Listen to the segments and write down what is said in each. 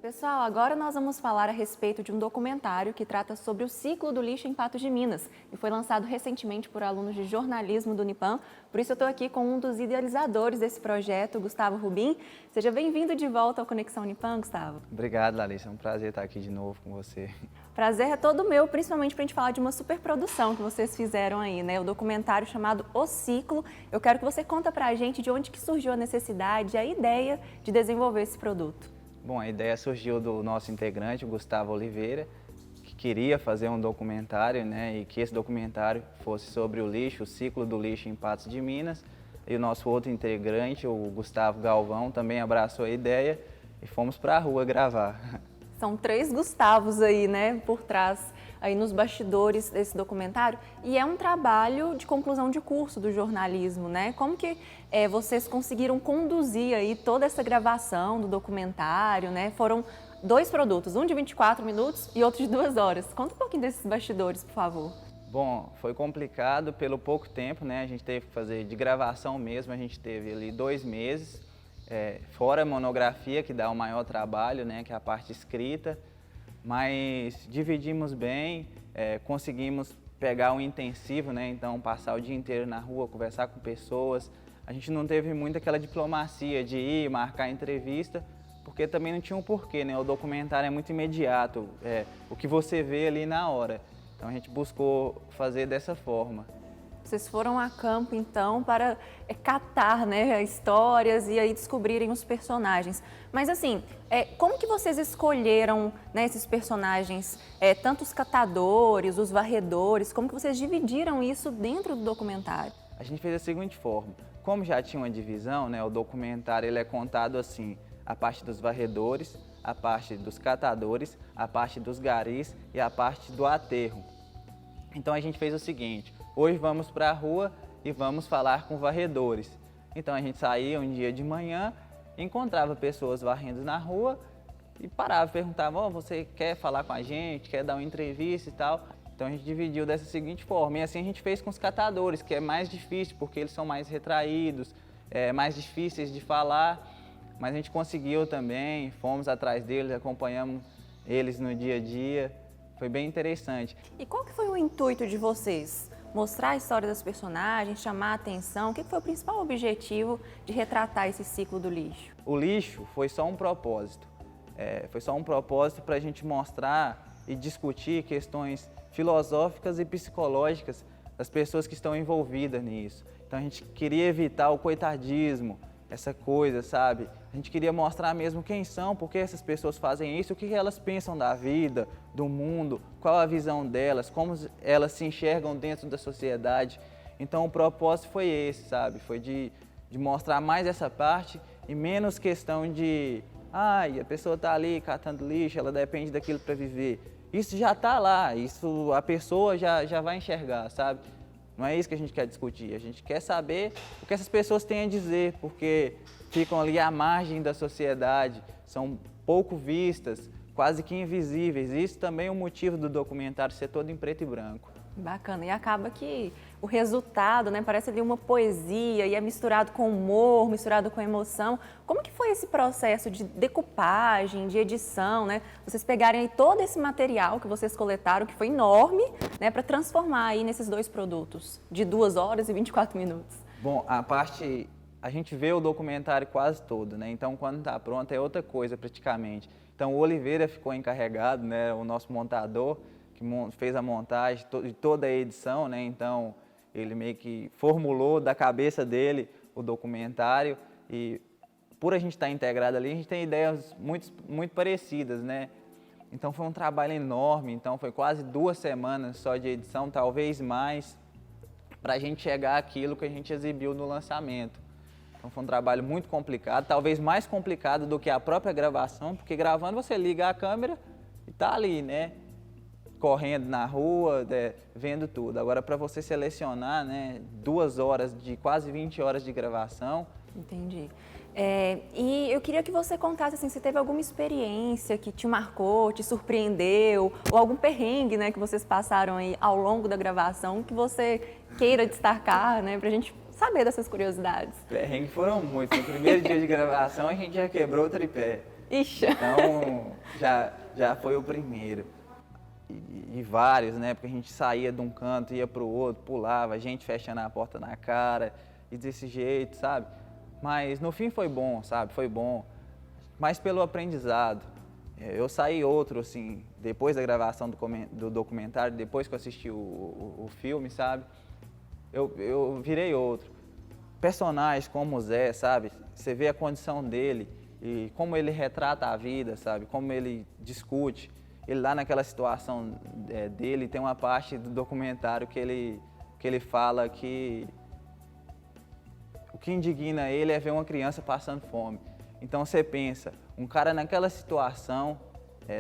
Pessoal, agora nós vamos falar a respeito de um documentário que trata sobre o ciclo do lixo em Patos de Minas e foi lançado recentemente por alunos de jornalismo do Unipam. Por isso eu estou aqui com um dos idealizadores desse projeto, Gustavo Rubim. Seja bem-vindo de volta ao Conexão Unipam, Gustavo. Obrigado, Larissa. É um prazer estar aqui de novo com você. Prazer é todo meu, principalmente para a gente falar de uma superprodução que vocês fizeram aí, né? O documentário chamado O Ciclo. Eu quero que você conta para a gente de onde que surgiu a necessidade, a ideia de desenvolver esse produto. Bom, a ideia surgiu do nosso integrante, o Gustavo Oliveira, que queria fazer um documentário, né, e que esse documentário fosse sobre o lixo, o ciclo do lixo em Patos de Minas. E o nosso outro integrante, o Gustavo Galvão, também abraçou a ideia e fomos para a rua gravar. São 3 Gustavos aí, né, por trás, aí nos bastidores desse documentário. E é um trabalho de conclusão de curso do jornalismo, né? Como que vocês conseguiram conduzir aí toda essa gravação do documentário, né? Foram 2 produtos, um de 24 minutos e outro de 2 horas. Conta um pouquinho desses bastidores, por favor. Bom, foi complicado pelo pouco tempo, né? A gente teve que fazer de gravação mesmo, a gente teve ali 2 meses. Fora a monografia, que dá o maior trabalho, né, que é a parte escrita, mas dividimos bem, conseguimos pegar um intensivo, né, então passar o dia inteiro na rua, conversar com pessoas. A gente não teve muito aquela diplomacia de ir, marcar entrevista, porque também não tinha um porquê, né, o documentário é muito imediato, o que você vê ali na hora. Então a gente buscou fazer dessa forma. Vocês foram a campo, então, para catar, né, histórias e aí descobrirem os personagens. Mas, assim, como que vocês escolheram, né, esses personagens, tanto os catadores, os varredores, como que vocês dividiram isso dentro do documentário? A gente fez da seguinte forma, como já tinha uma divisão, né, o documentário ele é contado assim, a parte dos varredores, a parte dos catadores, a parte dos garis e a parte do aterro. Então a gente fez o seguinte, hoje vamos para a rua e vamos falar com varredores. Então a gente saía um dia de manhã, encontrava pessoas varrendo na rua e parava, perguntava, oh, você quer falar com a gente, quer dar uma entrevista e tal? Então a gente dividiu dessa seguinte forma, e assim a gente fez com os catadores, que é mais difícil porque eles são mais retraídos, mais difíceis de falar, mas a gente conseguiu também, fomos atrás deles, acompanhamos eles no dia a dia. Foi bem interessante. E qual que foi o intuito de vocês? Mostrar a história das personagens, chamar a atenção? O que foi o principal objetivo de retratar esse ciclo do lixo? O lixo foi só um propósito. Foi só um propósito para a gente mostrar e discutir questões filosóficas e psicológicas das pessoas que estão envolvidas nisso. Então a gente queria evitar o coitadismo, essa coisa, sabe? A gente queria mostrar mesmo quem são, por que essas pessoas fazem isso, o que elas pensam da vida, do mundo, qual a visão delas, como elas se enxergam dentro da sociedade. Então o propósito foi esse, sabe? Foi de mostrar mais essa parte e menos questão de a pessoa está ali catando lixo, ela depende daquilo para viver. Isso já está lá, isso a pessoa já vai enxergar, sabe? Não é isso que a gente quer discutir, a gente quer saber o que essas pessoas têm a dizer, porque ficam ali à margem da sociedade, são pouco vistas, quase que invisíveis. Isso também é um motivo do documentário ser todo em preto e branco. Bacana, e acaba que o resultado, né, parece ali uma poesia e é misturado com humor, misturado com emoção. Como que foi esse processo de decupagem, de edição, né? Vocês pegarem aí todo esse material que vocês coletaram, que foi enorme, né, para transformar aí nesses 2 produtos de 2 horas e 24 minutos. Bom, a gente vê o documentário quase todo, né? Então quando está pronto é outra coisa praticamente. Então o Oliveira ficou encarregado, né, o nosso montador, que fez a montagem de toda a edição, né? Então ele meio que formulou da cabeça dele o documentário e por a gente estar integrado ali, a gente tem ideias muito parecidas, né? Então foi um trabalho enorme, então foi quase 2 semanas só de edição, talvez mais, para a gente chegar àquilo que a gente exibiu no lançamento. Então foi um trabalho muito complicado, talvez mais complicado do que a própria gravação, porque gravando você liga a câmera e tá ali, né? Correndo na rua, vendo tudo. Agora, para você selecionar, né, 2 horas de quase 20 horas de gravação. Entendi. E eu queria que você contasse, assim, se teve alguma experiência que te marcou, te surpreendeu, ou algum perrengue, né, que vocês passaram aí ao longo da gravação, que você queira destacar, né, pra gente saber dessas curiosidades. Perrengue foram muitos. No primeiro dia de gravação a gente já quebrou o tripé. Ixi. Então já foi o primeiro. E vários, né? Porque a gente saía de um canto, ia para o outro, pulava, a gente fechando a porta na cara e desse jeito, sabe? Mas no fim foi bom, sabe? Foi bom. Mas pelo aprendizado. Eu saí outro, assim, depois da gravação do documentário, depois que eu assisti o filme, sabe? Eu virei outro. Personagens como o Zé, sabe? Você vê a condição dele e como ele retrata a vida, sabe? Como ele discute. Ele lá naquela situação dele, tem uma parte do documentário que ele fala que o que indigna ele é ver uma criança passando fome. Então você pensa, um cara naquela situação,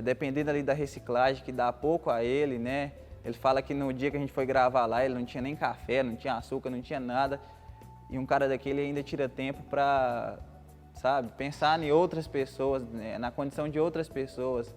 dependendo ali da reciclagem, que dá pouco a ele, né? Ele fala que no dia que a gente foi gravar lá, ele não tinha nem café, não tinha açúcar, não tinha nada. E um cara daquele ainda tira tempo para, sabe, pensar em outras pessoas, né? Na condição de outras pessoas.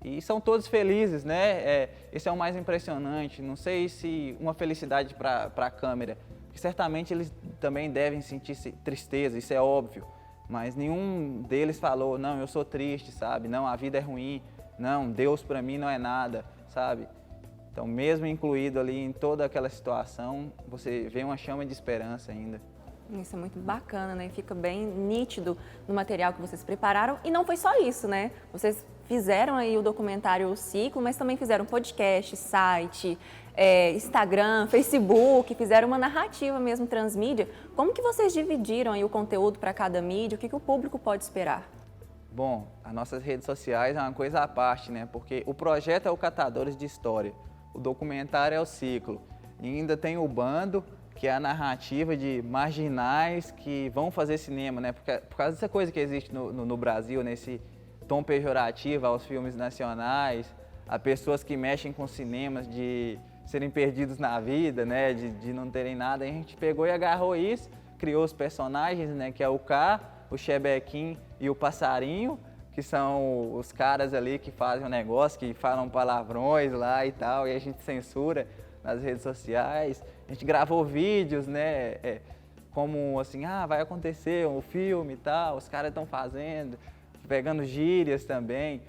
E são todos felizes, né? Esse é o mais impressionante. Não sei se uma felicidade para a câmera, porque certamente eles também devem sentir tristeza, isso é óbvio. Mas nenhum deles falou, não, eu sou triste, sabe? Não, a vida é ruim. Não, Deus para mim não é nada, sabe? Então, mesmo incluído ali em toda aquela situação, você vê uma chama de esperança ainda. Isso é muito bacana, né? Fica bem nítido no material que vocês prepararam. E não foi só isso, né? Vocês fizeram aí o documentário O Ciclo, mas também fizeram podcast, site, Instagram, Facebook, fizeram uma narrativa mesmo transmídia. Como que vocês dividiram aí o conteúdo para cada mídia? O que o público pode esperar? Bom, as nossas redes sociais é uma coisa à parte, né? Porque o projeto é o Catadores de História, o documentário é o Ciclo. E ainda tem o Bando, que é a narrativa de marginais que vão fazer cinema, né? Por causa dessa coisa que existe no Brasil, nesse tom pejorativo aos filmes nacionais, a pessoas que mexem com cinemas de serem perdidos na vida, né? De não terem nada. Aí a gente pegou e agarrou isso, criou os personagens, né? Que é o K, o Chebequim e o Passarinho, que são os caras ali que fazem o negócio, que falam palavrões lá e tal, e a gente censura nas redes sociais. A gente gravou vídeos, né, como assim, vai acontecer um filme e tal, os caras estão fazendo, pegando gírias também.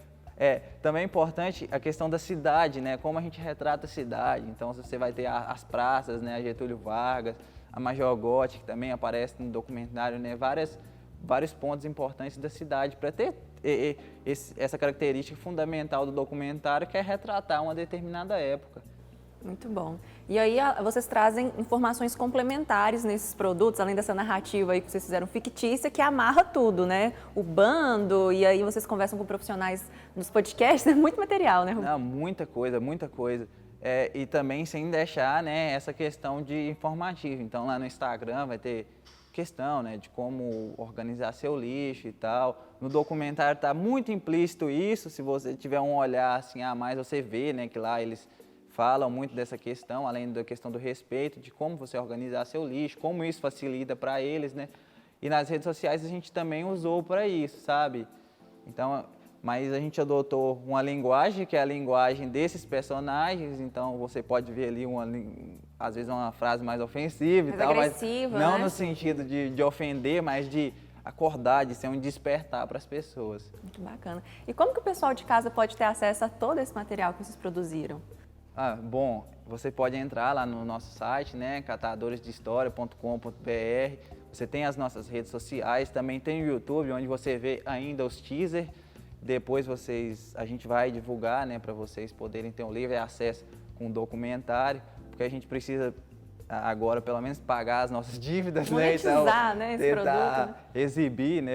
Também é importante a questão da cidade, né, como a gente retrata a cidade. Então você vai ter as praças, né, a Getúlio Vargas, a Major Gotti, que também aparece no documentário, né, vários pontos importantes da cidade para ter essa característica fundamental do documentário, que é retratar uma determinada época. Muito bom. E aí vocês trazem informações complementares nesses produtos, além dessa narrativa aí que vocês fizeram fictícia, que amarra tudo, né? O bando, e aí vocês conversam com profissionais dos podcasts, é muito material, né, Rubens? Não, muita coisa, muita coisa. E também sem deixar, né, essa questão de informativo. Então lá no Instagram vai ter questão, né, de como organizar seu lixo e tal. No documentário está muito implícito isso, se você tiver um olhar assim a mais, você vê, né, que lá eles falam muito dessa questão, além da questão do respeito, de como você organizar seu lixo, como isso facilita para eles, né? E nas redes sociais a gente também usou para isso, sabe? Então, mas a gente adotou uma linguagem, que é a linguagem desses personagens, então você pode ver ali, às vezes, uma frase mais ofensiva e tal, mas não, né? No sentido de ofender, mas de acordar, de ser um despertar para as pessoas. Muito bacana. E como que o pessoal de casa pode ter acesso a todo esse material que vocês produziram? Bom, você pode entrar lá no nosso site, né, catadoresdehistoria.com.br. Você tem as nossas redes sociais, também tem o YouTube, onde você vê ainda os teasers. Depois a gente vai divulgar, né, para vocês poderem ter um livre acesso com o documentário, porque a gente precisa agora pelo menos pagar as nossas dívidas, monetizar, né? Então, né, esse tentar produto, né? exibir, né,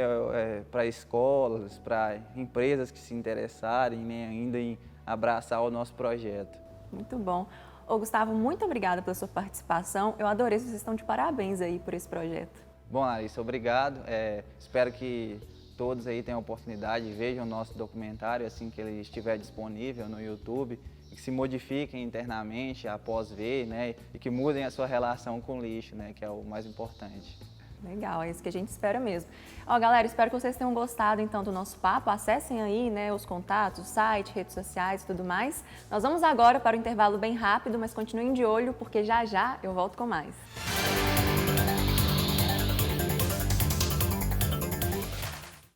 para escolas, para empresas que se interessarem, né, ainda em abraçar o nosso projeto. Muito bom. Ô, Gustavo, muito obrigada pela sua participação. Eu adorei, vocês estão de parabéns aí por esse projeto. Bom, Larissa, obrigado. Espero que todos aí tenham a oportunidade e vejam o nosso documentário assim que ele estiver disponível no YouTube, e que se modifiquem internamente após ver, né, e que mudem a sua relação com o lixo, né, que é o mais importante. Legal, é isso que a gente espera mesmo. Ó, galera, espero que vocês tenham gostado então do nosso papo. Acessem aí, né, os contatos, o site, redes sociais e tudo mais. Nós vamos agora para o intervalo bem rápido, mas continuem de olho porque já já eu volto com mais.